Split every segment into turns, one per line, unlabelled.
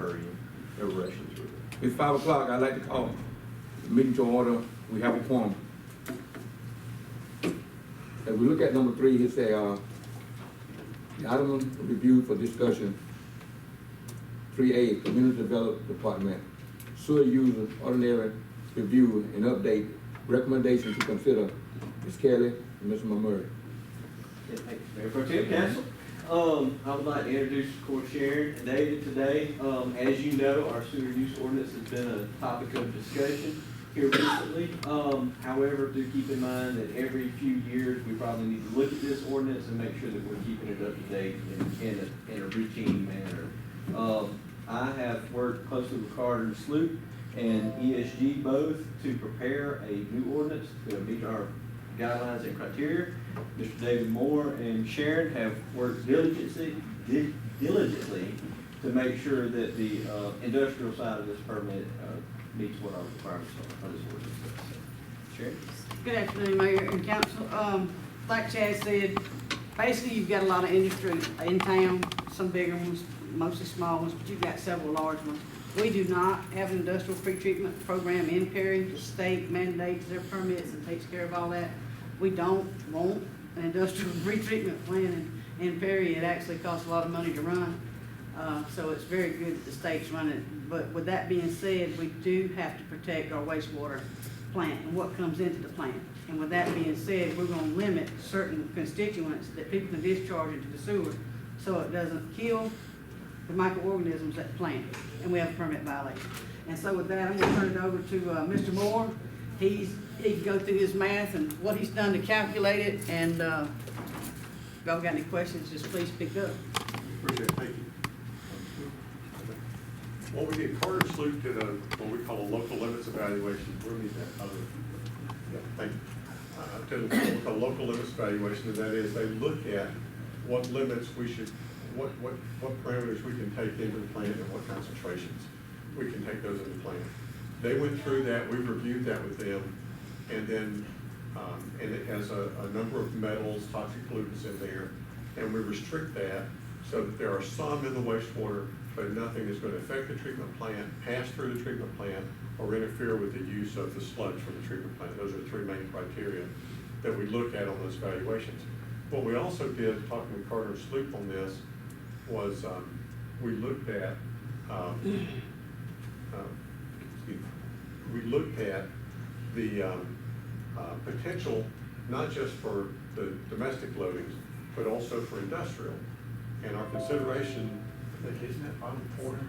hurrying, they're rushing through it.
It's 5 o'clock, I'd like to call the meeting to order, we have a quorum. As we look at number 3, it say, the item of review for discussion, 3A, Community Development Department, sewer user ordinary review and update, recommendation to consider. Ms. Kelly and Mr. Murray.
Mayor Pro Tem Council. I would like to introduce, of course, Sharon and David today. As you know, our sewer use ordinance has been a topic of discussion here recently. However, do keep in mind that every few years, we probably need to look at this ordinance and make sure that we're keeping it up to date in a routine manner. I have worked closely with Carter and Sloop and ESG both to prepare a new ordinance to meet our guidelines and criteria. Mr. David Moore and Sharon have worked diligently to make sure that the industrial side of this permit meets what our requirements are for this ordinance. Sharon?
Good afternoon, Mayor and Council. Like Chad said, basically you've got a lot of industry in town, some bigger ones, mostly small ones, but you've got several large ones. We do not have an industrial pretreatment program in Perry. The state mandates their permits and takes care of all that. We don't want an industrial pretreatment plant in Perry. It actually costs a lot of money to run. So it's very good that the state's running it. But with that being said, we do have to protect our wastewater plant and what comes into the plant. And with that being said, we're gonna limit certain constituents that people can discharge into the sewer so it doesn't kill the microorganisms at the plant. And we have a permit violation. And so with that, I'm gonna turn it over to Mr. Moore. He can go through his math and what he's done to calculate it. And if y'all got any questions, just please speak up.
Appreciate it, thank you. What we did, Carter Sloop did what we call a local limits evaluation. We'll need that other. Yeah, thank you. Did what we call a local limits evaluation, and that is they look at what limits we should, what parameters we can take into the plant and what concentrations we can take those into the plant. They went through that, we reviewed that with them, and then, and it has a number of metals, toxic pollutants in there, and we restrict that so that there are some in the wastewater, but nothing is going to affect the treatment plant, pass through the treatment plant, or interfere with the use of the sludge from the treatment plant. Those are the 3 main criteria that we look at on those evaluations. What we also did, talking with Carter and Sloop on this, was we looked at the potential, not just for the domestic loadings, but also for industrial. And our consideration, I think, isn't that bottom corner?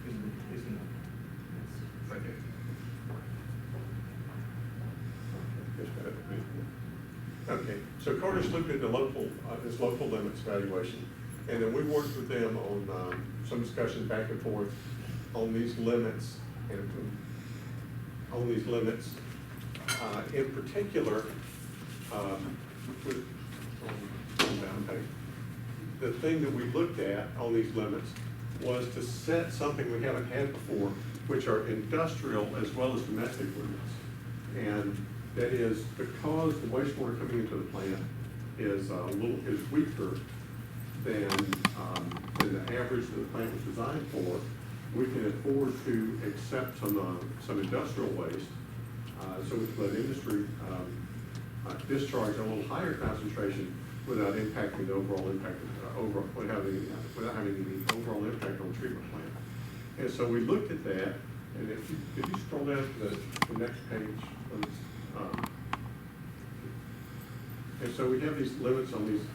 Isn't it? Right there. Okay, so Carter Sloop did the local, this local limits evaluation, and then we worked with them on some discussions back and forth on these limits, and on these limits, in particular, the thing that we looked at on these limits was to set something we haven't had before, which are industrial as well as domestic limits. And that is because the wastewater coming into the plant is weaker than the average that the plant was designed for. We can afford to accept some industrial waste, so we can let industry discharge a little higher concentration without impacting the overall impact without having any overall impact on the treatment plant. And so we looked at that, and if you scroll down to the next page, and so we have these limits on these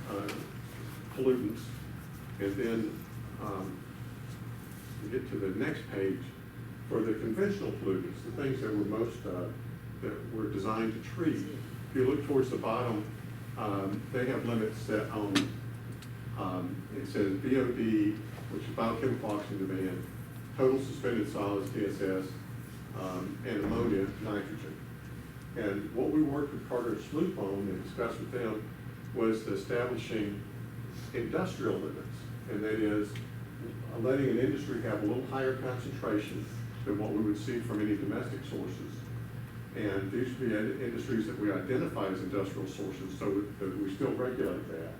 pollutants, and then we get to the next page for the conventional pollutants, the things that were most that were designed to treat. If you look towards the bottom, they have limits set on. It says BOD, which is biochemical oxygen demand, total suspended solids (TSS), and ammonia, nitrogen. And what we worked with Carter and Sloop on and discussed with them was establishing industrial limits, and that is letting an industry have a little higher concentration than what we would see from any domestic sources. And these would be industries that we identify as industrial sources, so that we still regulate that.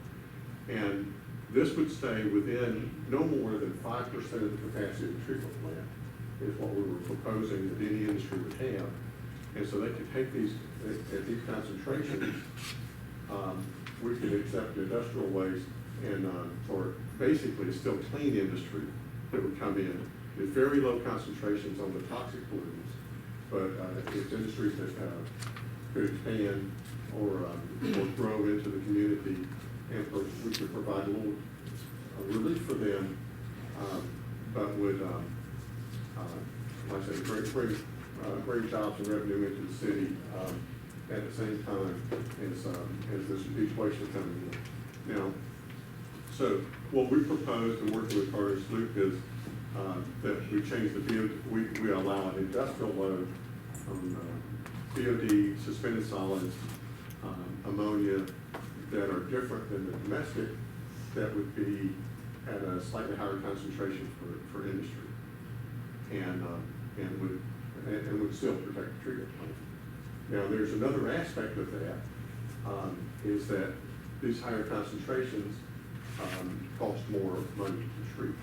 And This would stay within no more than 5% of the capacity of the treatment plant, is what we were proposing that any industry would have. And so they could take these, at these concentrations, we could accept industrial waste and, for basically it's still clean industry that would come in. With very low concentrations on the toxic pollutants, but it's industries that could expand or grow into the community, and we could provide a little relief for them, but would, like I said, bring jobs and revenue into the city at the same time as these wastes are coming in. Now, so what we proposed and working with Carter's Loop is that we change the BOD, we allow an industrial load on BOD, suspended solids, ammonia that are different than the domestic, that would be at a slightly higher concentration for industry, and would still protect the treatment plant. Now, there's another aspect of that, is that these higher concentrations cost more money to treat.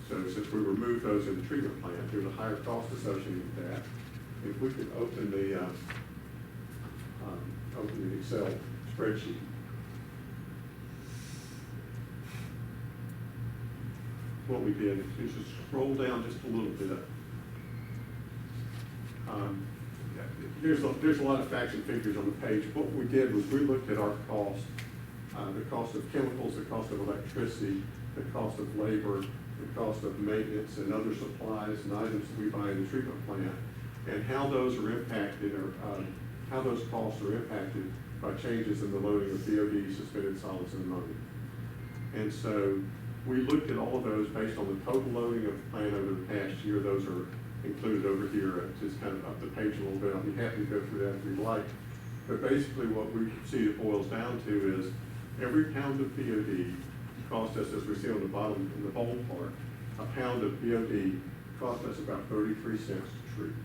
So since we remove those in the treatment plant, there's a higher cost associated with that. If we could open the Excel spreadsheet. What we did is just scroll down just a little bit. There's a lot of facts and figures on the page. What we did was we looked at our cost, the cost of chemicals, the cost of electricity, the cost of labor, the cost of maintenance and other supplies and items that we buy in the treatment plant, and how those are impacted, or how those costs are impacted by changes in the loading of BOD, suspended solids, and ammonia. And so we looked at all of those based on the total loading of the plant over the past year. Those are included over here, just kind of up the page a little bit. I'll be happy to go through that if you'd like. But basically what we see it boils down to is every pound of BOD cost us, as we see on the bottom in the bold part, a pound of BOD cost us about 33 cents to treat.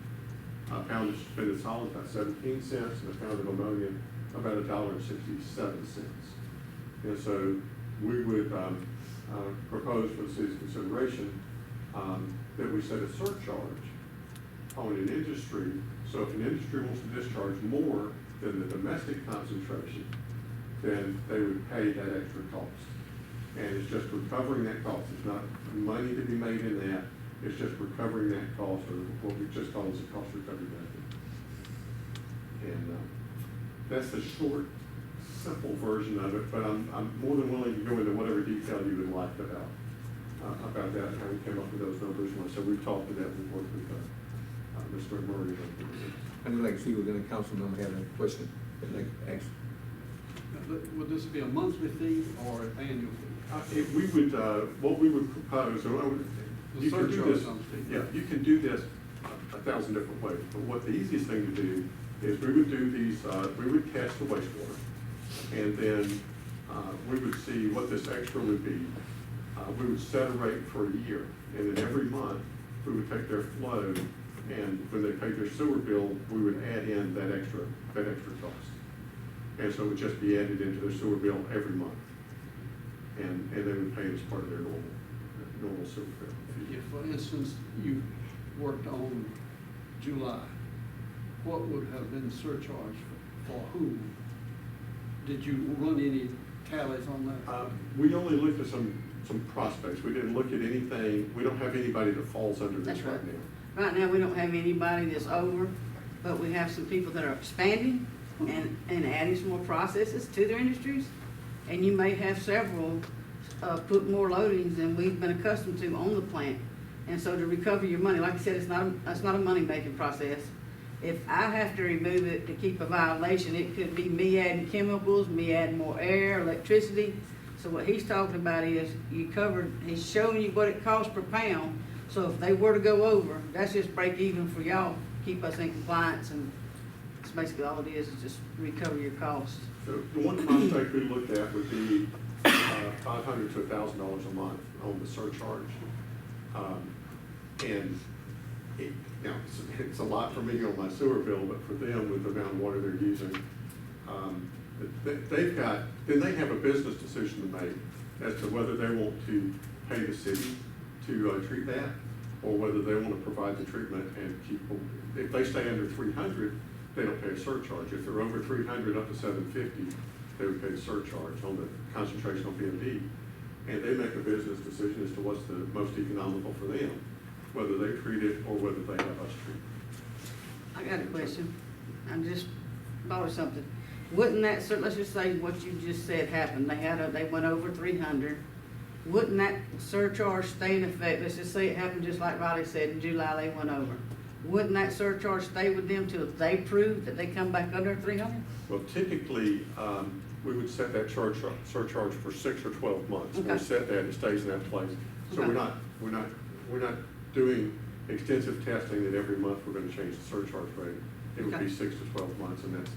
A pound of suspended solids about 17 cents, and a pound of ammonia about $1.67. And so we would propose for the city's consideration that we set a surcharge on an industry. So if an industry wants to discharge more than the domestic concentration, then they would pay that extra cost. And it's just recovering that cost. It's not money to be made in that. It's just recovering that cost, or what we just call as a cost recovery method. And that's the short, simple version of it, but I'm more than willing to go into whatever detail you would like about that and how we came up with those numbers. So we've talked to that, we've worked with Mr. Murray.
I'd like to see if any council member have any question, they'd like to ask.
Would this be a monthly fee or an annual fee?
We would, what we would propose, you can do this, yeah, you can do this 1,000 different ways, but what the easiest thing to do is we would do these, we would test the wastewater, and then we would see what this extra would be. We would set a rate for a year, and then every month we would take their flow, and when they paid their sewer bill, we would add in that extra cost. And so it would just be added into their sewer bill every month, and they would pay it as part of their normal sewer bill.
If, for instance, you worked on July, what would have been surcharged for whom? Did you run any tallies on that?
We only looked at some prospects. We didn't look at anything. We don't have anybody that falls under this
That's
right
right.
now.
Right now, we don't have anybody that's over, but we have some people that are expanding and adding some more processes to their industries. And you may have several put more loadings than we've been accustomed to on the plant. And so to recover your money, like I said, it's not a money-making process. If I have to remove it to keep a violation, it could be me adding chemicals, me adding more air, electricity. So what he's talking about is he's showing you what it costs per pound. So if they were to go over, that's just break even for y'all, keep us in compliance, and that's basically all it is just recover your costs.
So the one prospect we looked at would be $500 to $1,000 a month on the surcharge. And it's a lot for me on my sewer bill, but for them, with the amount of water they're using, then they have a business decision to make as to whether they want to pay the city to treat that, or whether they want to provide the treatment and keep, if they stay under 300, they don't pay a surcharge. If they're over 300 up to 750, they would pay a surcharge on the concentration on BMD. And they make a business decision as to what's the most economical for them, whether they treat it or whether they have us treat it.
I got a question. I just thought of something. Wouldn't that, let's just say what you just said happened, they went over 300. Wouldn't that surcharge stay in effect? Let's just say it happened just like Riley said, in July they went over. Wouldn't that surcharge stay with them till they prove that they come back under 300?
Well, typically, we would set that surcharge for 6 or 12 months. We
Okay.
set that, it stays in that place. So
Okay.
we're not doing extensive testing that every month we're gonna change the surcharge rate. It would be
Okay.
6 to 12 months, and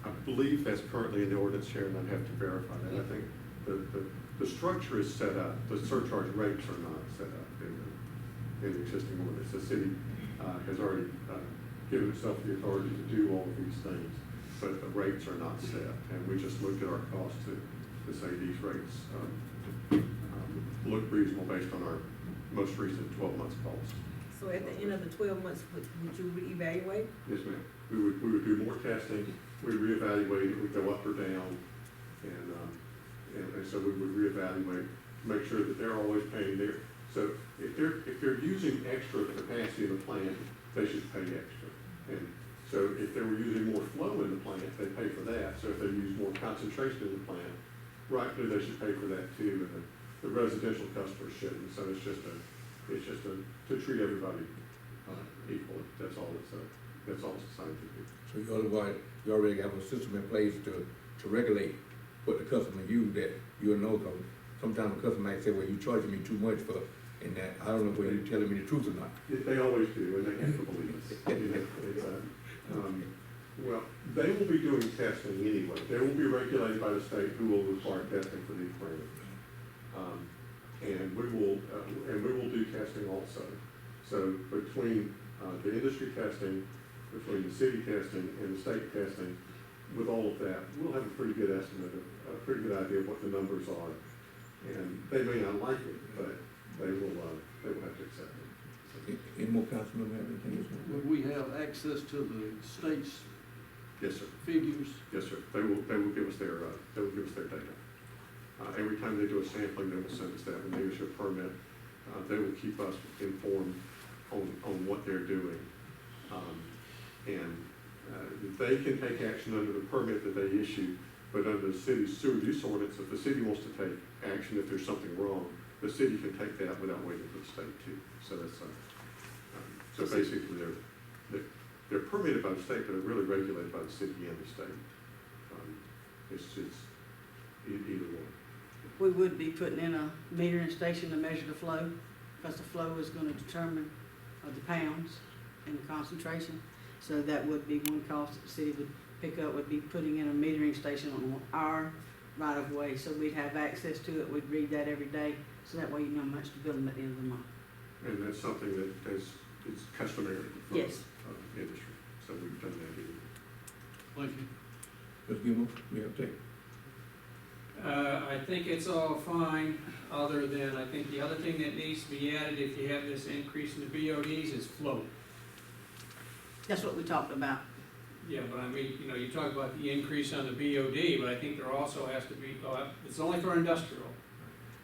I believe that's currently in the ordinance, Sharon, I'd have to verify that. I think the structure is set up, the surcharge rates are not set up in the existing ordinance. The city has already given itself the authority to do all of these things, but the rates are not set. And we just looked at our costs to say these rates look reasonable based on our most recent 12 months cost.
So at the end of the 12 months, would you reevaluate?
Yes, ma'am. We would do more testing, we'd reevaluate it, we'd go up or down, and so we would reevaluate, make sure that they're always paying their, so if they're using extra capacity in the plant, they should pay extra. And so if they were using more flow in the plant, they pay for that. So if they use more concentration in the plant, rightly, they should pay for that too, and the residential customers shouldn't. So it's just to treat everybody equally. That's all it's designed to do.
So you already have a system in place to regulate what the customer use, that you'll know, because sometimes the customer might say, well, you charging me too much for, and that, I don't know whether you're telling me the truth or not.
They always do, and they have to believe us. Well, they will be doing testing anyway. They will be regulated by the state, who will require testing for these permits. And we will do testing also. So between the industry testing, between the city testing and the state testing, with all of that, we'll have a pretty good estimate, a pretty good idea of what the numbers are. And they may not like it, but they will have to accept it.
Any more councilmen have anything else?
Would we have access to the state's
Yes, sir.
figures?
Yes, sir. They will give us their data. Every time they do a sampling, they will send us that. When they issue a permit, they will keep us informed on what they're doing. They can take action under the permit that they issue, but under the city's sewer use ordinance, if the city wants to take action, if there's something wrong, the city can take that without waiting for the state too. So that's, so basically they're permitted by the state, but they're really regulated by the city and the state. It's either one.
We would be putting in a metering station to measure the flow, because the flow is gonna determine the pounds and the concentration. So that would be one cost that the city would pick up, would be putting in a metering station on our right of way. So we'd have access to it, we'd read that every day, so that way you know how much to bill them at the end of the month.
And that's something that is customary for
Yes.
industry. So we've done that here.
Thank you.
Mr. Gilmore, you have to take.
I think it's all fine, other than, I think the other thing that needs to be added, if you have this increase in the BODs, is flow.
That's what we talked about.
Yeah, but I mean, you know, you talk about the increase on the BOD, but I think there also has to be, it's only for industrial,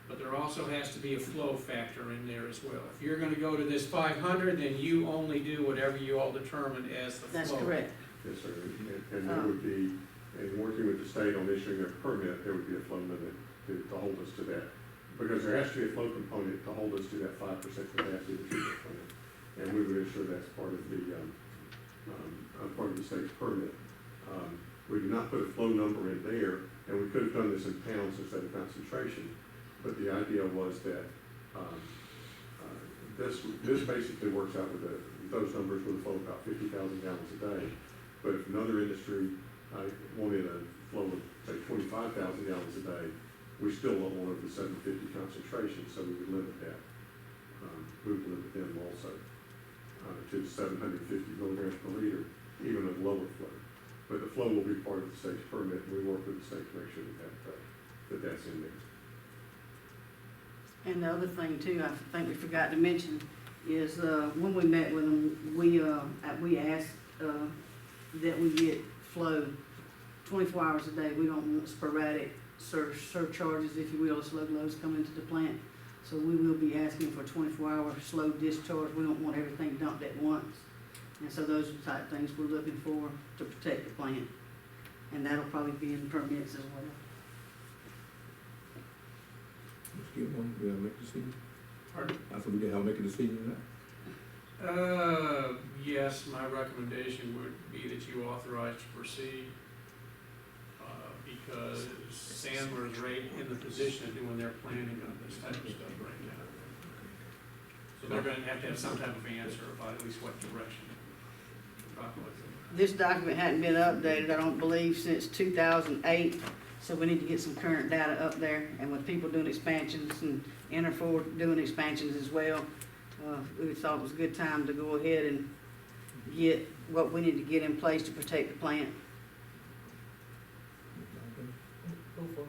but there also has to be a flow factor in there as well. If you're gonna go to this 500, then you only do whatever you all determine as the flow.
That's correct.
Yes, sir. And there would be, in working with the state on issuing their permit, there would be a flow limit to hold us to that. Because there has to be a flow component to hold us to that 5% capacity of the treatment plant. And we would ensure that's part of the state's permit. We did not put a flow number in there, and we could have done this in pounds instead of concentration. But the idea was that this basically works out with those numbers with a flow of about 50,000 gallons a day. But if another industry wanted a flow of, say, 25,000 gallons a day, we still don't want the 750 concentration, so we would limit that. We would limit them also to 750 milligrams per liter, even at lower flow. But the flow will be part of the state's permit, and we work with the state to make sure that that's in there.
And the other thing too, I think we forgot to mention, is, when we met with them, we asked, that we get flow 24 hours a day. We don't want sporadic surcharges, if you will, slow loads coming into the plant. So we will be asking for 24-hour slow discharge. We don't want everything dumped at once. And so those are the type of things we're looking for to protect the plant. And that'll probably be in permits as well.
Let's get one, we gotta make a decision.
Pardon?
I said we gotta make a decision now.
Yes, my recommendation would be that you authorize to proceed, because Sandler is right in the position of doing their planning on this type of stuff right now. So they're gonna have to have some type of answer about at least what direction to talk with them.
This document hadn't been updated, I don't believe, since 2008, so we need to get some current data up there. And with people doing expansions and Interfor doing expansions as well, we thought it was a good time to go ahead and get what we need to get in place to protect the plant.
Go for it.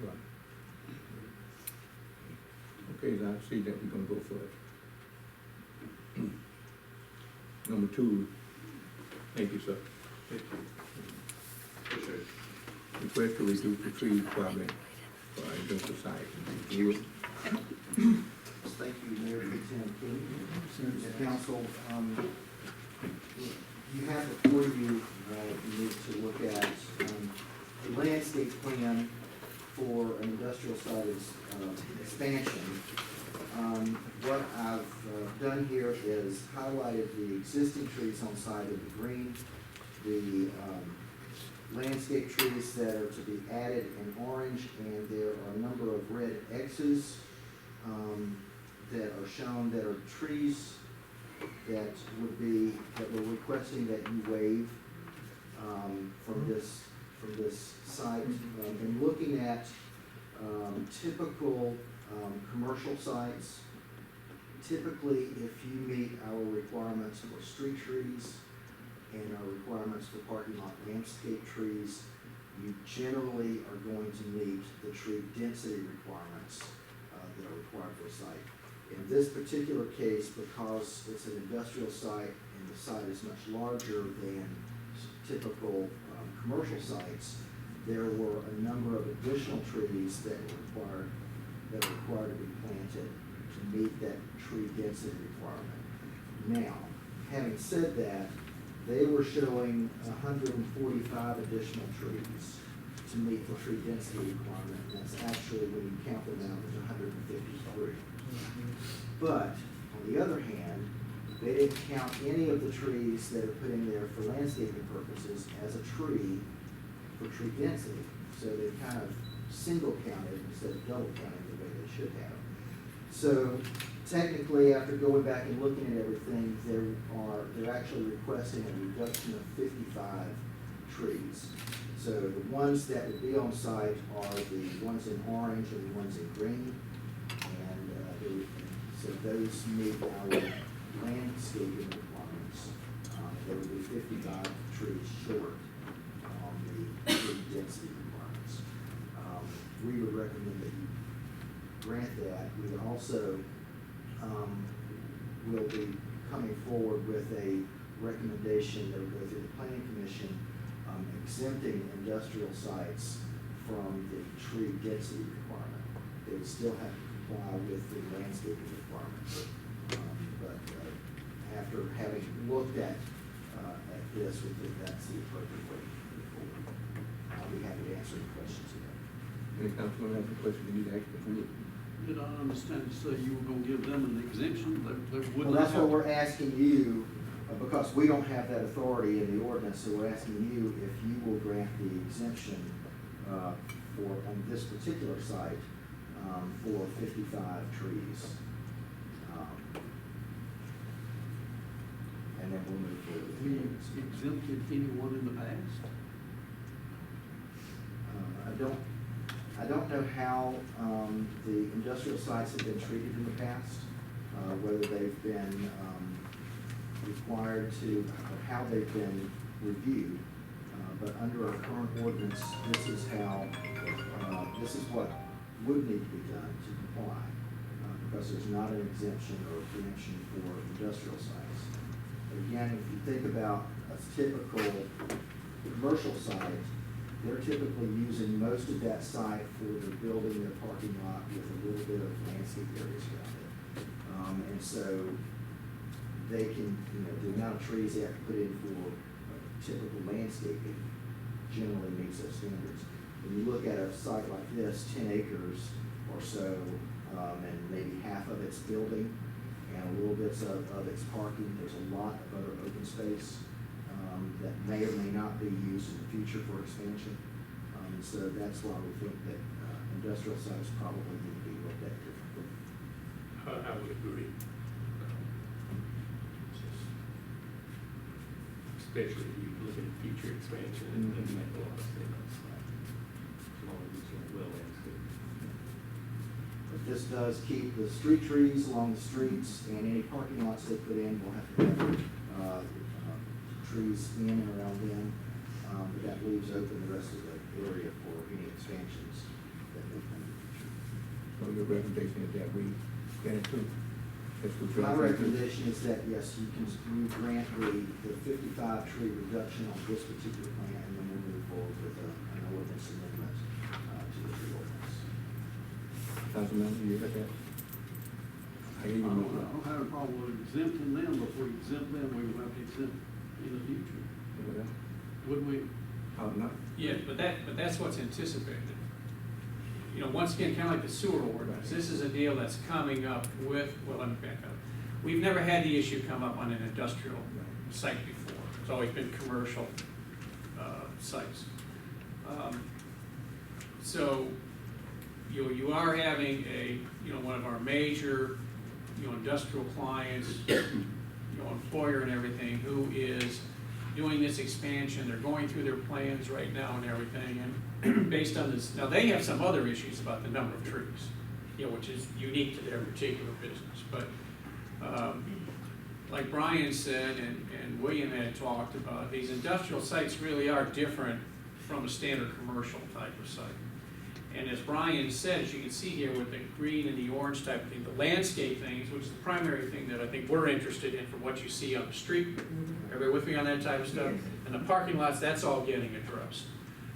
That's right. Okay, I see that we're gonna go for it. Number 2, thank you, sir.
Thank you. Appreciate it.
Request to reduce the tree requirement for our industrial site. You-
Thank you, Mayor Pro Tem King, members of council. You have before you, you need to look at, the landscape plan for an industrial site expansion. What I've done here is highlighted the existing trees on site in the green, the landscape trees that are to be added in orange, and there are a number of red X's that are shown that are trees that we're requesting that you waive from this site. And looking at typical commercial sites, typically if you meet our requirements for street trees and our requirements for parking lot landscape trees, you generally are going to meet the tree density requirements that are required for a site. In this particular case, because it's an industrial site and the site is much larger than typical commercial sites, there were a number of additional trees that were required to be planted to meet that tree density requirement. Now, having said that, they were showing 145 additional trees to meet the tree density requirement, and that's actually, when you count them out, there's 153. But, on the other hand, they didn't count any of the trees that are put in there for landscaping purposes as a tree for tree density. So they kind of single counted instead of double counting the way they should have. So technically, after going back and looking at everything, they're actually requesting a reduction of 55 trees. So the ones that would be on site are the ones in orange and the ones in green. And so those meet our landscaping requirements. There would be 55 trees short on the tree density requirements. We would recommend that you grant that. We also will be coming forward with a recommendation that will go through the planning commission exempting industrial sites from the tree density requirement. They would still have to comply with the landscaping requirements. But after having looked at this, we think that's the appropriate way to move forward. I'll be happy to answer any questions you have.
Any councilman have a question, you need to ask the board?
Did I understand you say you were gonna give them an exemption? They would
Well,
not
that's what
have-
we're asking you, because we don't have that authority in the ordinance, so we're asking you if you will grant the exemption on this particular site for 55 trees. And then we'll move forward.
Have you exempted anyone in the past?
I don't know how the industrial sites have been treated in the past, whether they've been required to, or how they've been reviewed. But under our current ordinance, this is how, this is what would need to be done to comply, because there's not an exemption or preemption for industrial sites. But again, if you think about a typical commercial site, they're typically using most of that site for their building, their parking lot, with a little bit of landscape areas around it. And so they can, the amount of trees they have to put in for typical landscaping generally meets those standards. When you look at a site like this, 10 acres or so, and maybe half of it's building and a little bits of its parking, there's a lot of other open space that may or may not be used in the future for expansion. So that's why we think that industrial sites probably need to be looked at differently.
I would agree. Especially if you look at future expansion and make a lot of sense. As long as it's well landscaped.
But this does keep the street trees along the streets, and any parking lots they put in will have to have trees in and around them. But that leaves open the rest of the area for any expansions that may come in the future.
So your recommendation is that we get it too?
My recommendation is that, yes, you grant the 55 tree reduction on this particular plan, and then we'll move forward with an ordinance amendment to the tree ordinance.
Councilman, you got that? I hear you.
I don't have a problem with exempting them, but if we exempt them, we will have to exempt in the future. Would we?
Not.
Yeah, but that's what's anticipated. Once again, kind of like the sewer ordinance, this is a deal that's coming up with, well, let me back up. We've never had the issue come up on an industrial site before. It's always been commercial sites. So, you are having one of our major, industrial clients, employer and everything, who is doing this expansion. They're going through their plans right now and everything, and based on this, now they have some other issues about the number of trees, which is unique to their particular business. But like Brian said, and William had talked about, these industrial sites really are different from a standard commercial type of site. And as Brian said, as you can see here with the green and the orange type of thing, the landscape things, which is the primary thing that I think we're interested in for what you see on the street. Everybody with me on that type of stuff? And the parking lots, that's all getting addressed.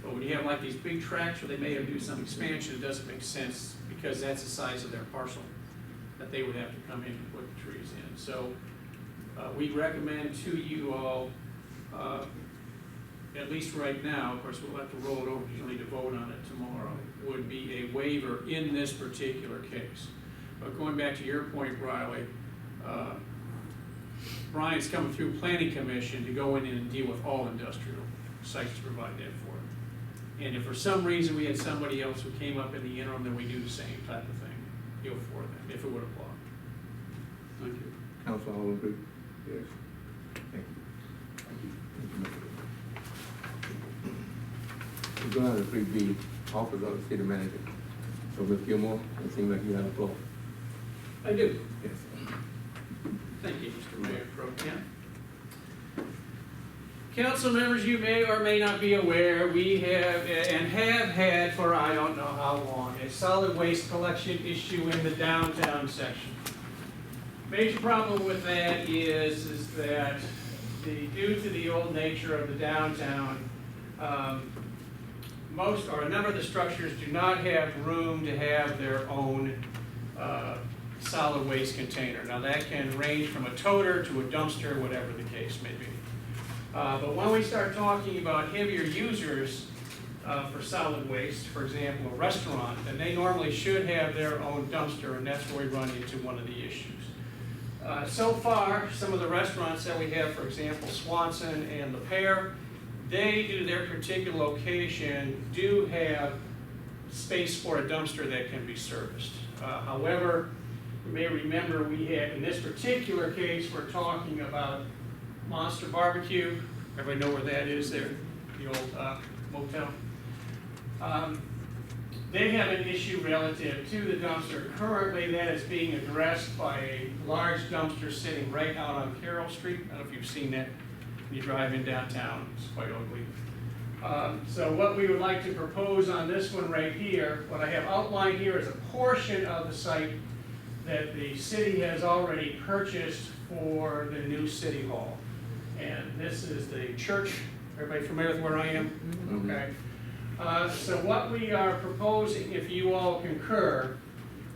But when you have like these big tracts where they may have to do some expansion, it doesn't make sense because that's the size of their parcel that they would have to come in and put the trees in. So we recommend to you all, at least right now, of course we'll have to roll it over, you'll need to vote on it tomorrow, would be a waiver in this particular case. But going back to your point, Riley, Brian's coming through Planning Commission to go in and deal with all industrial sites to provide that for them. And if for some reason we had somebody else who came up in the interim, then we do the same type of thing, for them, if it would apply.
Thank you.
Council, all agree? Yes. Thank you. Thank you. We're going to 3B, Office of the City Manager. So, Ms. Gilmore, it seems like you have the floor.
I do.
Yes.
Thank you, Mr. Mayor Pro Tem. Council members, you may or may not be aware, we have had for I don't know how long, a solid waste collection issue in the downtown section. Major problem with that is that due to the old nature of the downtown, most or a number of the structures do not have room to have their own solid waste container. Now that can range from a toter to a dumpster, whatever the case may be. But when we start talking about heavier users for solid waste, for example, a restaurant, then they normally should have their own dumpster, and that's where we run into one of the issues. So far, some of the restaurants that we have, for example, Swanson and The Pear, they do their particular location, do have space for a dumpster that can be serviced. However, you may remember we had, in this particular case, we're talking about Monster Barbecue. Everybody know where that is there, the old motel. They have an issue relative to the dumpster. Currently, that is being addressed by a large dumpster sitting right out on Carroll Street. I don't know if you've seen that when you drive in downtown. It's quite ugly. So what we would like to propose on this one right here, what I have outlined here is a portion of the site that the city has already purchased for the new city hall. And this is the church. Everybody familiar with where I am? Okay. So what we are proposing, if you all concur,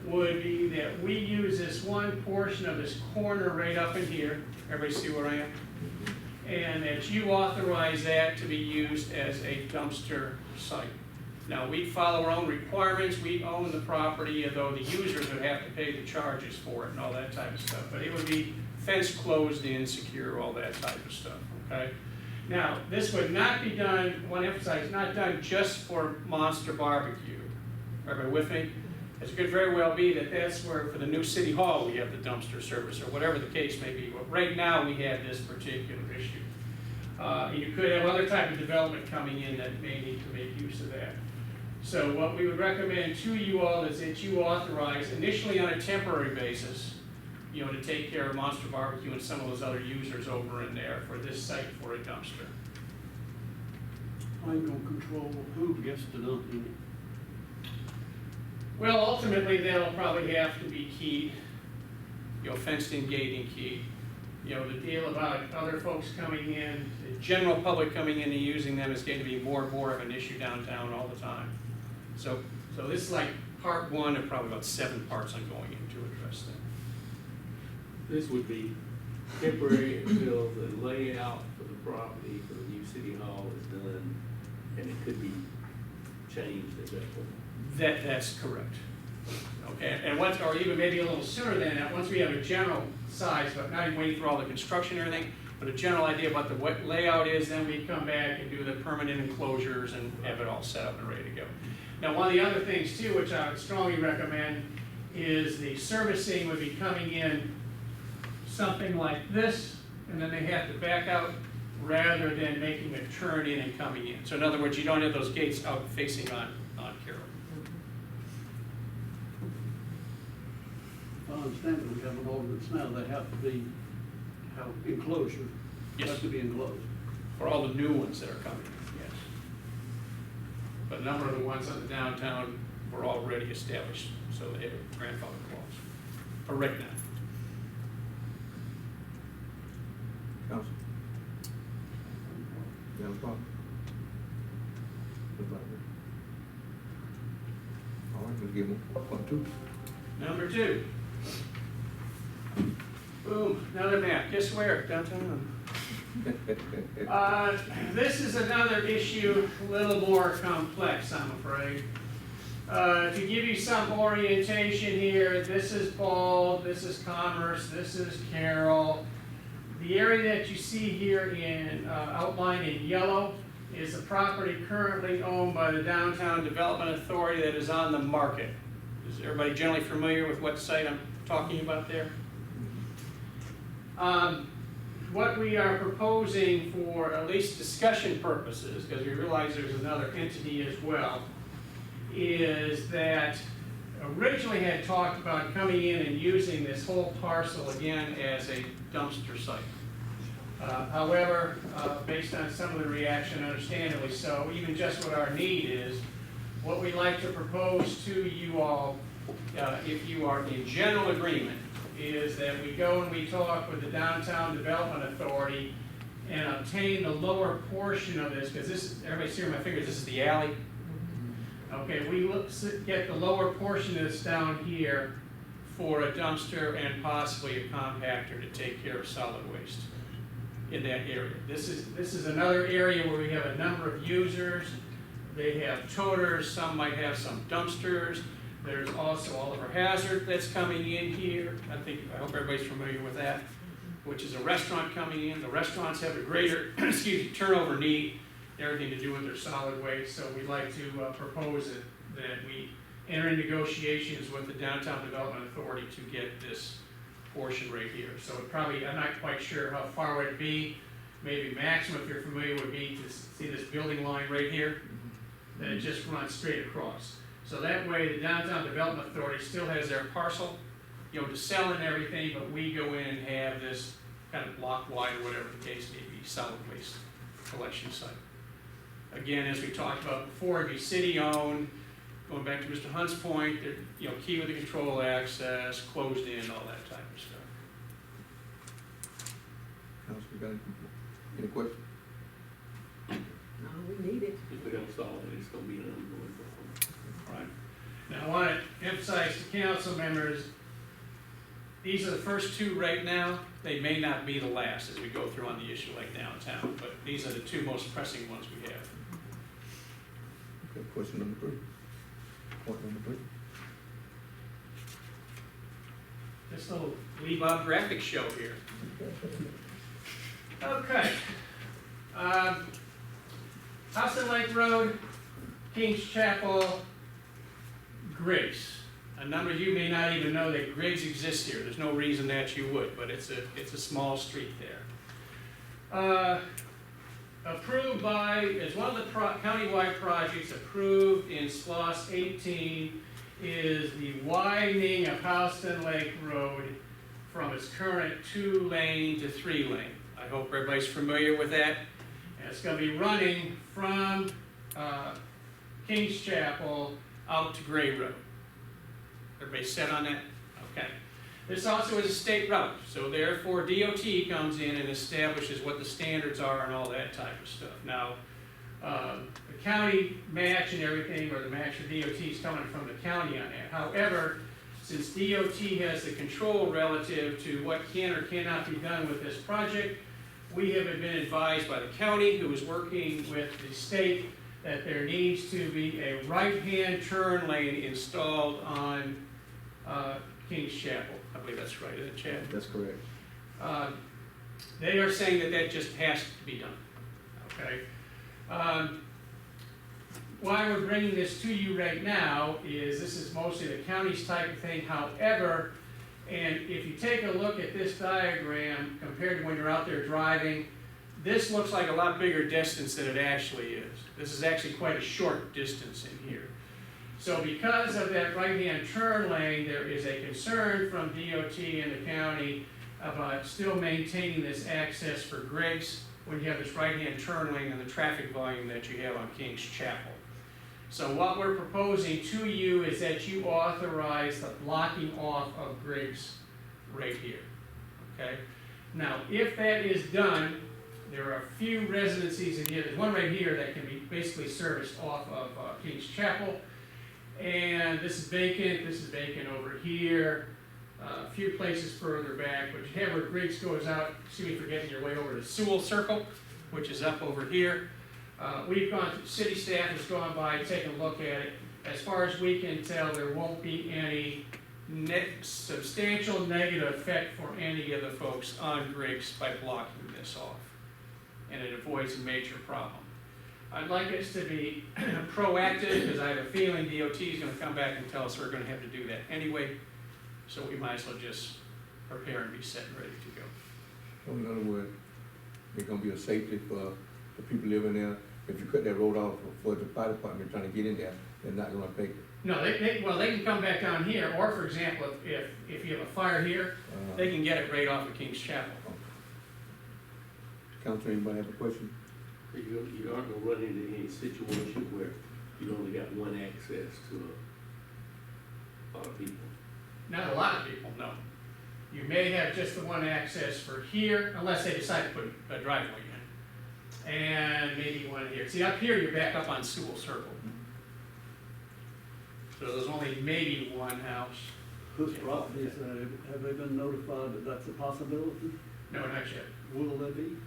would be that we use this one portion of this corner right up in here. Everybody see where I am? And that you authorize that to be used as a dumpster site. Now, we follow our own requirements, we own the property, although the users would have to pay the charges for it and all that type of stuff. But it would be fence closed in, secure, all that type of stuff, okay? Now, this would not be done, I want to emphasize, not done just for Monster Barbecue. Everybody with me? It could very well be that that's where, for the new city hall, we have the dumpster service, or whatever the case may be. But right now, we have this particular issue. You could have other type of development coming in that may need to make use of that. So what we would recommend to you all is that you authorize, initially on a temporary basis, to take care of Monster Barbecue and some of those other users over in there for this site for a dumpster.
I'm gonna control who gets to dump in it.
Well, ultimately, that'll probably have to be keyed, fenced in gating key. The deal about other folks coming in, the general public coming in and using them is going to be more and more of an issue downtown all the time. So this is like part one of probably about 7 parts I'm going into to address that.
This would be temporary until the layout for the property for the new city hall is done, and it could be changed at that point.
That's correct. Okay, and once, or even maybe a little sooner than that, once we have a general size, but not even waiting for all the construction and everything, but a general idea about what layout is, then we come back and do the permanent enclosures and have it all set up and ready to go. Now, one of the other things too, which I would strongly recommend, is the servicing would be coming in something like this, and then they have to back out rather than making a turn in and coming in. So in other words, you don't have those gates out facing on Carroll.
I understand that we have an ordinance now, they have to be, have enclosure,
Yes.
have to be enclosed.
For all the new ones that are coming, yes. But a number of the ones on the downtown were already established, so they have a grandfather clause, for right now.
Council? You have a problem? All right, we'll give them 1, 2.
Number 2. Boom, another map, guess where, downtown. This is another issue, a little more complex, I'm afraid. To give you some orientation here, this is Bald, this is Commerce, this is Carroll. The area that you see here in outlined in yellow is a property currently owned by the Downtown Development Authority that is on the market. Is everybody generally familiar with what site I'm talking about there? What we are proposing for at least discussion purposes, because we realize there's another entity as well, is that originally had talked about coming in and using this whole parcel again as a dumpster site. However, based on some of the reaction, understandably so, even just what our need is, what we like to propose to you all, if you are in general agreement, is that we go and we talk with the Downtown Development Authority and obtain the lower portion of this, because this is, everybody see my fingers, this is the alley. Okay, we get the lower portion of this down here for a dumpster and possibly a compactor to take care of solid waste in that area. This is another area where we have a number of users. They have toters, some might have some dumpsters. There's also Oliver Hazard that's coming in here. I hope everybody's familiar with that, which is a restaurant coming in. The restaurants have a greater, turnover need, everything to do with their solid waste. So we'd like to propose that we enter in negotiations with the Downtown Development Authority to get this portion right here. So it probably, I'm not quite sure how far would it be. Maybe maximum, if you're familiar, would be to see this building line right here. Then it just runs straight across. So that way, the Downtown Development Authority still has their parcel, to sell and everything, but we go in and have this kind of block wide or whatever the case may be, solid waste collection site. Again, as we talked about before, it'd be city-owned, going back to Mr. Hunt's point, they're, you know, key with the control access, closed in, all that type of stuff.
Council, you got any questions?
No, we need it.
If we don't solve it, it's gonna be an ongoing problem.
Right. Now, I want to emphasize to council members, these are the first two right now. They may not be the last as we go through on the issue like downtown, but these are the two most pressing ones we have.
Okay, question number 3. Point number 3.
This little Lee Bob graphic show here. Okay. Austin Lake Road, Kings Chapel, Griggs. A number of you may not even know that Griggs exists here. There's no reason that you would, but it's a small street there. Approved by, as one of the countywide projects approved in SPLOST 18 is the widening of Houston Lake Road from its current 2-lane to 3-lane. I hope everybody's familiar with that. And it's gonna be running from Kings Chapel out to Gray Road. Everybody set on that? Okay. This also is a state route, so therefore DOT comes in and establishes what the standards are and all that type of stuff. Now, the county match and everything, or the match for DOT is coming from the county on that. However, since DOT has the control relative to what can or cannot be done with this project, we have been advised by the county, who is working with the state, that there needs to be a right-hand turn lane installed on Kings Chapel. I believe that's right, isn't it, Chad?
That's correct.
They are saying that that just has to be done, okay? Why we're bringing this to you right now is this is mostly the county's type of thing. However, and if you take a look at this diagram compared to when you're out there driving, this looks like a lot bigger distance than it actually is. This is actually quite a short distance in here. So because of that right-hand turn lane, there is a concern from DOT and the county about still maintaining this access for Griggs when you have this right-hand turn lane and the traffic volume that you have on Kings Chapel. So what we're proposing to you is that you authorize the blocking off of Griggs right here, okay? Now, if that is done, there are a few residencies in here. There's one right here that can be basically serviced off of Kings Chapel. And this is vacant over here, a few places further back, but you have where Griggs goes out, excuse me for getting your way over to Sewell Circle, which is up over here. We've gone, city staff has gone by, taken a look at it. As far as we can tell, there won't be any substantial negative effect for any of the folks on Griggs by blocking this off. And it avoids a major problem. I'd like us to be proactive, because I have a feeling DOT is gonna come back and tell us we're gonna have to do that anyway. So we might as well just prepare and be set and ready to go.
So in other words, there's gonna be a safety for the people living there. If you cut that road off for the fire department trying to get in there, they're not gonna take it.
No, they can come back down here, or for example, if you have a fire here, they can get it right off of Kings Chapel.
Council, anybody have a question?
You aren't gonna run into any situation where you only got one access to a lot of people.
Not a lot of people, no. You may have just the one access for here, unless they decide to put a driveway in. And maybe one here. See, up here, you're back up on Sewell Circle. So there's only maybe one house.
Whose property is that? Have they been notified that that's a possibility?
No, not yet.
Will they be?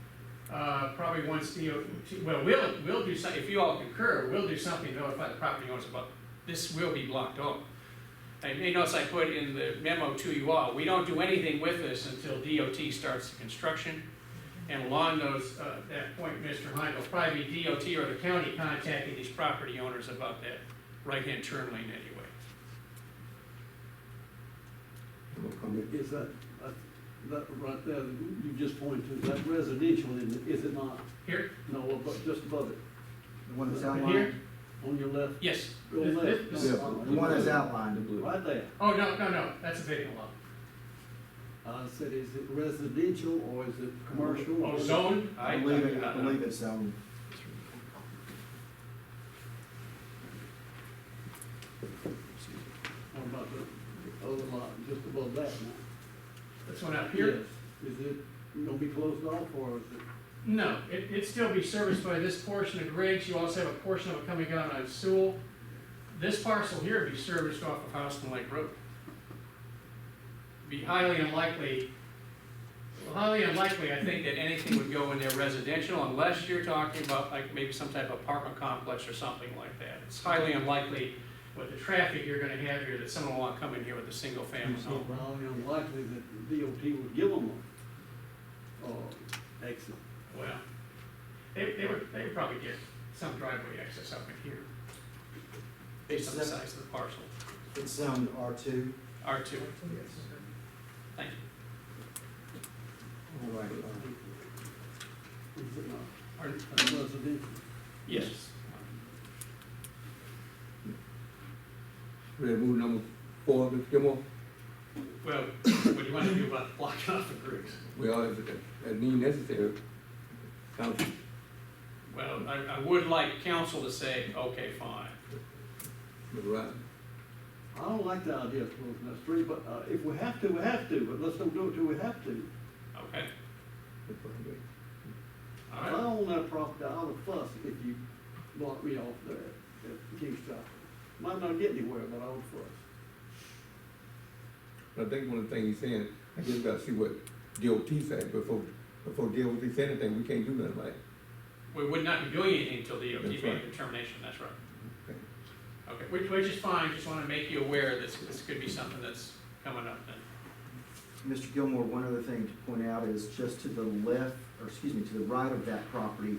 Probably once DOT, well, we'll do something, if you all concur, we'll do something to notify the property owners about, this will be blocked off. And you notice I put in the memo to you all, we don't do anything with this until DOT starts the construction. And along those, that point, Mr. Hind, will probably be DOT or the county contacting these property owners about that right-hand turn lane anyway.
No comment?
Is that right there, that you just pointed to, that residential, is it not?
Here?
No, but just above it,
The one that's
Here?
outlined?
on your left.
Yes.
Go
This-
left.
this-
Yeah, the one that's outlined.
Right there.
Oh, no, that's a vacant lot.
I said, is it residential or is it commercial?
Oh, zone?
I believe it's,
of that now?
This one out here?
Yes. Is it gonna be closed off, or is it?
No, it'd still be serviced by this portion of Griggs, you also have a portion of it coming out on Sewell. This parcel here would be serviced off of Houston Lake Road. Be highly unlikely, I think, that anything would go in there residential unless you're talking about like maybe some type of apartment complex or something like that. It's highly unlikely with the traffic you're gonna have here that someone will want to come in here with a single family home.
Probably unlikely that the DOT would give them a, exit.
Well, they would probably get some driveway access up in here, based on the size of the parcel.
It's zoned R2.
R2,
Yes.
thank you.
All right,
Is it not?
Pardon?
That's residential.
Yes.
ready to move number 4, Mr. Gilmore?
Well, what do you want to do about blocking off the Griggs?
Well, as need necessary, council,
Well, I would like council to say, okay, fine.
Mr. Ryan.
I don't like the idea of closing that street, but, if we have to, we have to, but let's don't do it till we have to.
Okay,
Mr. Ryan.
all
I
right.
own that property, I would fuss if you block me off there at King's Chapel. Might not get anywhere, but I would fuss.
I think one of the things he's saying, I just gotta see what DOT said before DOT said anything, we can't do nothing about it.
We would not be doing anything until the DOT
That's
made a
right.
determination, that's right.
Okay.
Okay, which is fine, just want to make you aware that this could be something that's coming up then.
Mr. Gilmore, one other thing to point out is just to the left, or excuse me, to the right of that property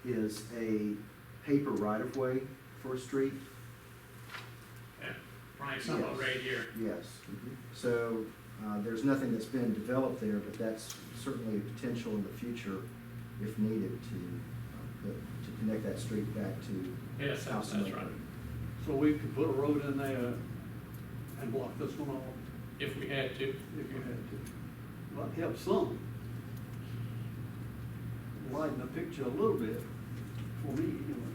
is a paper right-of-way for a street.
Yeah, Brian, something
Yes.
right here.
Yes. So, there's nothing that's been developed there, but that's certainly a potential in the future if needed to connect that street back to
Yes, that's
Houston Lake
right.
Road.
So we could put a road in there and block this one off
If we had to.
if you had to. Might help some. Widen the picture a little bit for me, anyway.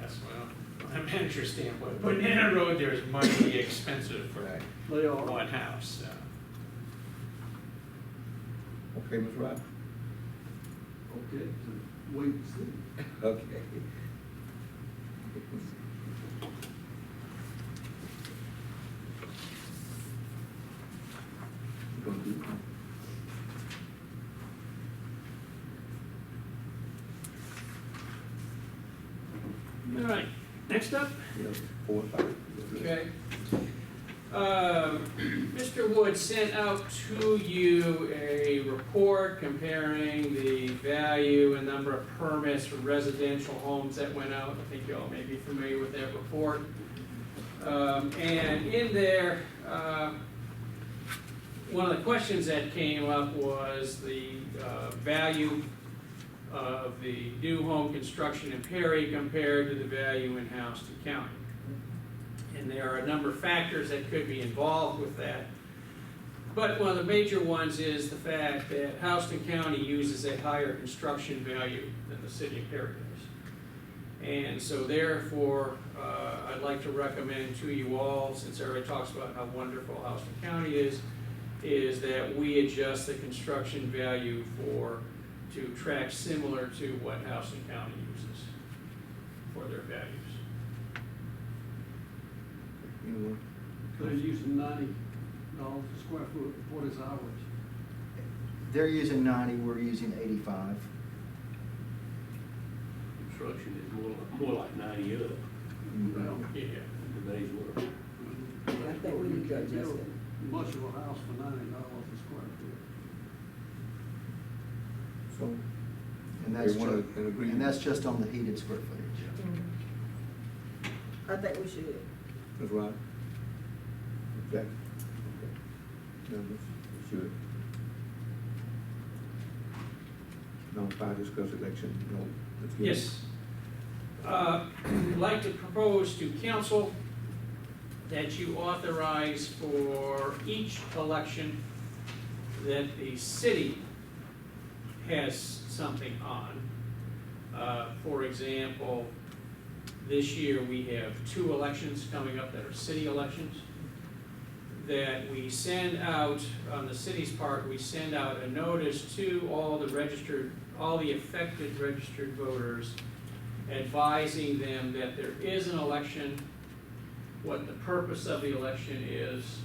Yes, well, from a manager's standpoint, putting in a road there is mighty expensive for
Right.
They are.
one house, so.
Okay, Mr. Ryan?
Okay, so wait and see.
Okay. You gonna do-
All right, next up.
Yeah, 4 and 5.
Okay. Mr. Wood sent out to you a report comparing the value and number of permits for residential homes that went out. I think you all may be familiar with that report. And in there, one of the questions that came up was the value of the new home construction in Perry compared to the value in Houston County. And there are a number of factors that could be involved with that. But one of the major ones is the fact that Houston County uses a higher construction value than the city of Perry does. And so therefore, I'd like to recommend to you all, since everybody talks about how wonderful Houston County is that we adjust the construction value to track similar to what Houston County uses for their values.
Anyone?
They're using $90 a square foot. What is ours?
They're using 90, we're using 85.
Construction is more like 90 up
Well,
Yeah.
in today's world.
I think we need to adjust
build
it.
much of a house for $90 a square foot.
So,
And that's,
everyone
ju-
in agreement?
and that's just on the heated square footage.
I think we should.
Ms. Ryan? Okay. No, we should. Number 5, discuss election, no. let's get it.
Yes. I'd like to propose to council that you authorize for each election that the city has something on. For example, this year we have 2 elections coming up that are city elections. that we send out, on the city's part, we send out a notice to all the affected registered voters, advising them that there is an election, what the purpose of the election is,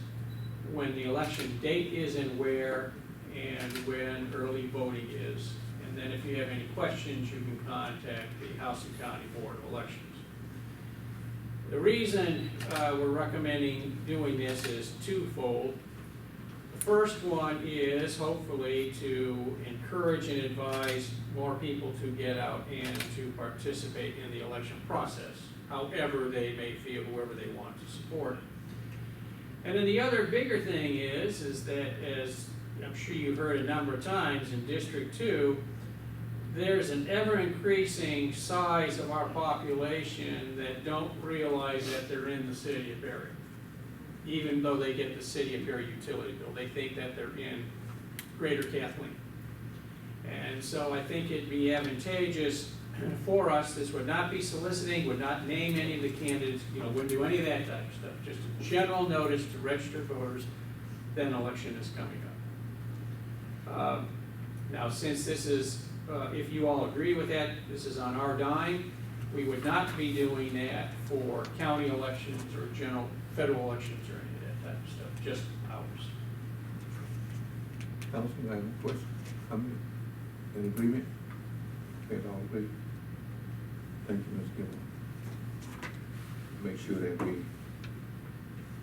when the election date is and where, and when early voting is. And then if you have any questions, you can contact the House and County Board of Elections. The reason we're recommending doing this is twofold. The first one is hopefully to encourage and advise more people to get out and to participate in the election process, however they may feel, whoever they want to support. And then the other bigger thing is that, as I'm sure you've heard a number of times, in District 2, there's an ever-increasing size of our population that don't realize that they're in the city of Berry. Even though they get the city of Berry utility bill, they think that they're in Greater Kathleen. And so I think it'd be advantageous for us. This would not be soliciting, would not name any of the candidates, wouldn't do any of that type of stuff. Just a general notice to registered voters that an election is coming up. Now, since this is, if you all agree with that, this is on our dime. We would not be doing that for county elections or general federal elections or any of that type of stuff, just ours.
Councilman, any questions, comment, in agreement? Okay, all agree? Thank you, Ms. Gilmore. Make sure that we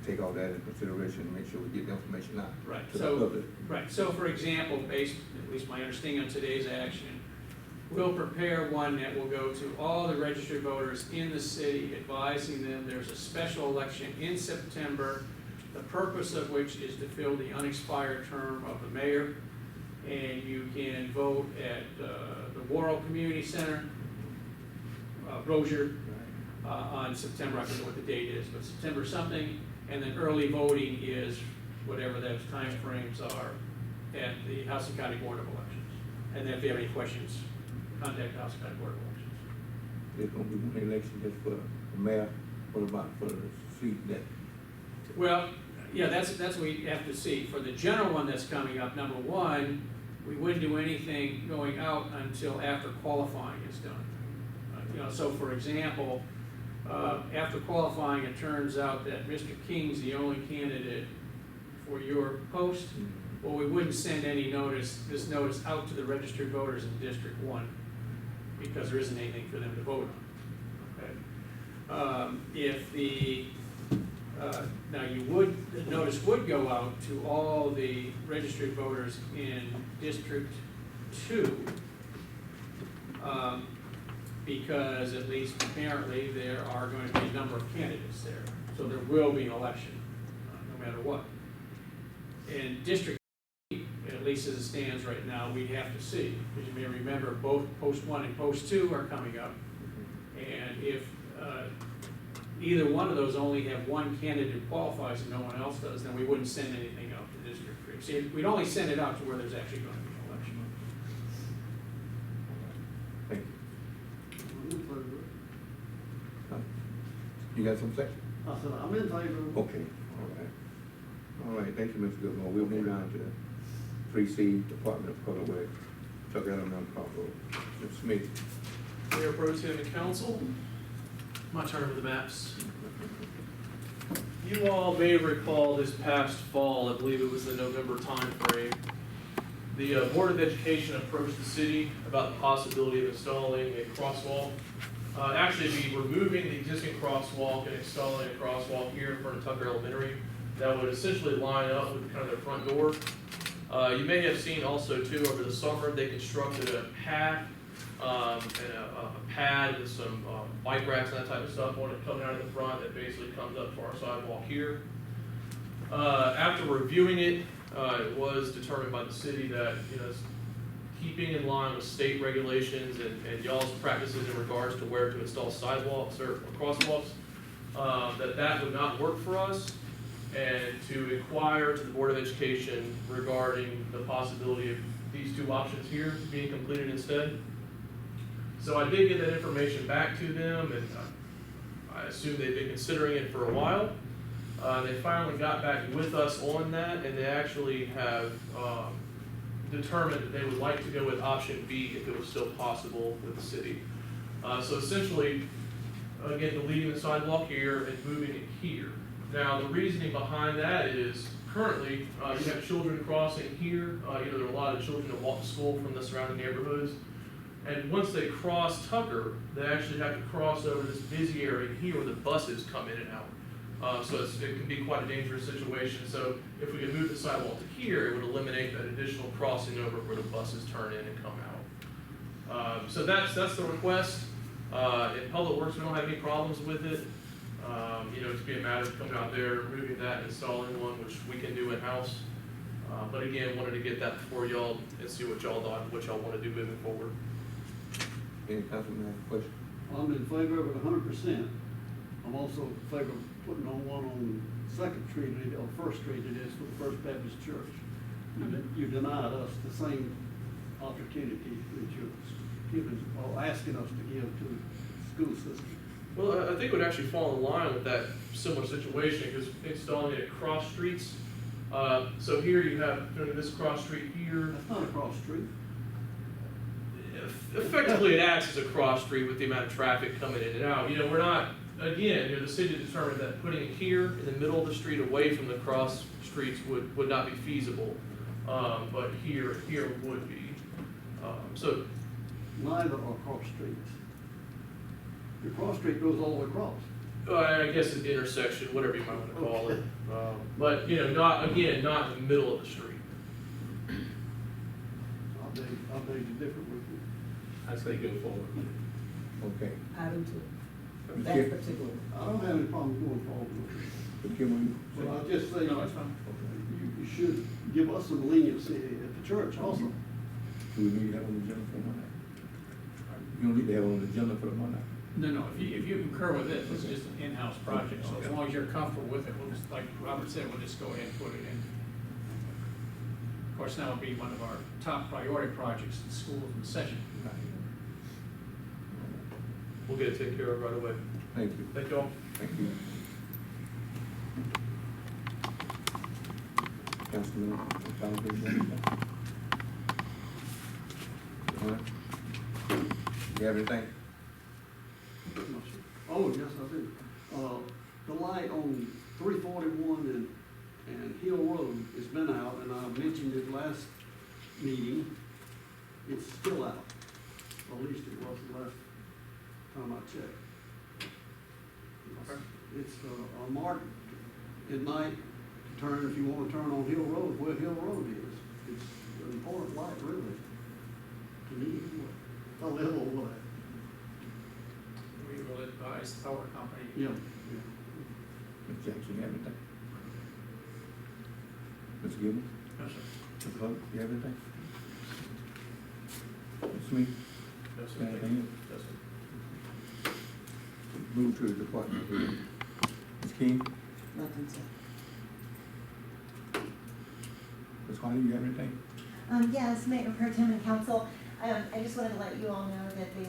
take all that into consideration and make sure we get the information out
Right.
to the public.
Right, so for example, based, at least my understanding on today's action, we'll prepare one that will go to all the registered voters in the city, advising them there's a special election in September, the purpose of which is to fill the unexpired term of the mayor. And you can vote at the Worrell Community Center, Rozier, on September, I don't know what the date is, but September something. And then early voting is whatever those time frames are at the House and County Board of Elections. And then if you have any questions, contact the House and County Board of Elections.
There's gonna be one election just for the mayor, what about for the seat that?
Well, yeah, that's what we have to see. For the general one that's coming up, number one, we wouldn't do anything going out until after qualifying is done. So for example, after qualifying, it turns out that Mr. King's the only candidate for your post. Well, we wouldn't send any this notice out to the registered voters in District 1 because there isn't anything for them to vote on. Okay. Now the notice would go out to all the registered voters in District 2, because at least apparently there are going to be a number of candidates there. So there will be an election, no matter what. In District 8, at least as it stands right now, we have to see, because you may remember both Post 1 and Post 2 are coming up. And if either one of those only have one candidate who qualifies and no one else does, then we wouldn't send anything out to District 3. See, we'd only send it out to where there's actually going to be an election.
Thank you.
I'm in favor.
You got something to say?
I said, I'm in favor.
Okay, all right. All right, thank you, Mr. Goodmore. We'll move on to 3C, Department of Public Works. Chuck Allen, Crawford. Mr. Smith.
Mayor Pro Tem and Council, my turn with the maps. You all may recall this past fall, I believe it was the November timeframe, the Board of Education approached the city about the possibility of installing a crosswalk. Actually, be removing the existing crosswalk and installing a crosswalk here in front of Tucker Elementary that would essentially line up with kind of their front door. You may have seen also too, over the summer, they constructed a path and a pad with some bike racks and that type of stuff on it coming out of the front that basically comes up to our sidewalk here. After reviewing it, it was determined by the city that, keeping in line with state regulations and y'all's practices in regards to where to install sidewalks or crosswalks, that would not work for us, and to inquire to the Board of Education regarding the possibility of these two options here being completed instead. So I did get that information back to them, and I assume they've been considering it for a while. They finally got back with us on that, and they actually have determined that they would like to go with option B if it was still possible with the city. So essentially, again, deleting the sidewalk here and moving it here. Now, the reasoning behind that is currently, you have children crossing here. There are a lot of children that walk to school from the surrounding neighborhoods. And once they cross Tucker, they actually have to cross over this busy area here where the buses come in and out. So it can be quite a dangerous situation. So if we could move the sidewalk to here, it would eliminate that additional crossing over where the buses turn in and come out. So that's the request. In Public Works, we don't have any problems with it. It's be a matter of coming out there, removing that, and installing one, which we can do in-house. But again, wanted to get that before y'all and see what y'all thought, what y'all want to do moving forward.
Any councilman have a question?
I'm in favor of it 100%. I'm also in favor of putting on one on Second Street, or First Street it is, for the First Baptist Church. You denied us the same opportunity that you're giving, or asking us to give to the school system.
Well, I think it would actually fall in line with that similar situation, because installing it at cross streets. So here you have this cross street here.
That's not a cross street.
Effectively, it acts as a cross street with the amount of traffic coming in and out. We're not, again, the city determined that putting it here in the middle of the street away from the cross streets would not be feasible. But here would be. So
Neither are cross streets. The cross street goes all the way across.
I guess an intersection, whatever you might want to call it. But, not in the middle of the street.
I beg to differ with you.
I say go forward.
Okay.
I do too.
Ms.
That's
Kim?
particular.
I don't have any problem going forward with it.
Ms. Kim, will you?
But I just say,
No, that's fine.
you should give us some leniency at the church also.
Do we need to have on the agenda for Monday? You don't need to have on the agenda for the Monday.
No, if you concur with it, it's just an in-house project, so as
Okay.
long as you're comfortable with it, we'll just, like Robert said, we'll just go ahead and put it in. Of course, that will be one of our top priority projects in schools in session.
We'll get it taken care of right away.
Thank you.
Thank you all.
Thank you. Councilman, you have anything?
Oh, yes, I do. The light on 341 and Hill Road has been out, and I mentioned it last meeting. It's still out. At least it was the last time I checked. It's marked at night to turn, if you want to turn on Hill Road, where Hill Road is. It's an important light, really, to me. A little light.
We will advise the power company.
Yeah.
Ms. Jackson, you have anything? Ms. Gilman?
No, sir.
Ms. Hunt, you have anything? Ms. Smith?
Yes, sir.
Anything
Yes, sir.
else? Move to the department. Ms. King?
Nothing, sir.
Ms. Harley, you have anything?
Yes, Mayor Pro Tem and Council, I just wanted to let you all know that the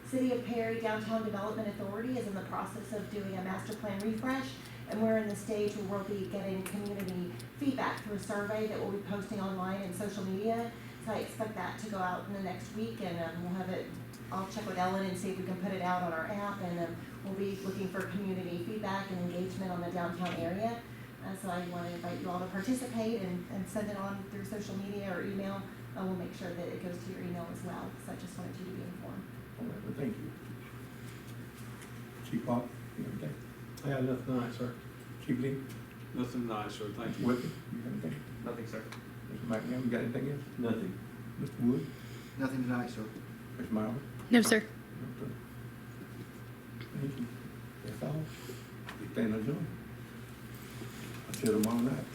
City of Perry Downtown Development Authority is in the process of doing a master plan refresh, and we're in the stage where we'll be getting community feedback through a survey that we'll be posting online and social media. So I expect that to go out in the next week, and we'll have it, I'll check with Ellen and see if we can put it out on our app, and we'll be looking for community feedback and engagement on the downtown area. So I want to invite you all to participate and send it on through social media or email. We'll make sure that it goes to your email as well, because I just wanted you to be informed.
All right, well, thank you. Chief Park, you have anything?
I have nothing tonight, sir.
Chief Lee?
Nothing tonight, sir, thank
Mr. Wilkie, you have anything?
Nothing, sir.
Mr. McNabb, you got anything else?
Nothing.
Mr. Wood?
Nothing tonight, sir.
Ms. Marvel?
No, sir.
Okay. Thank you. That's all. We stand adjourned. Until tomorrow night.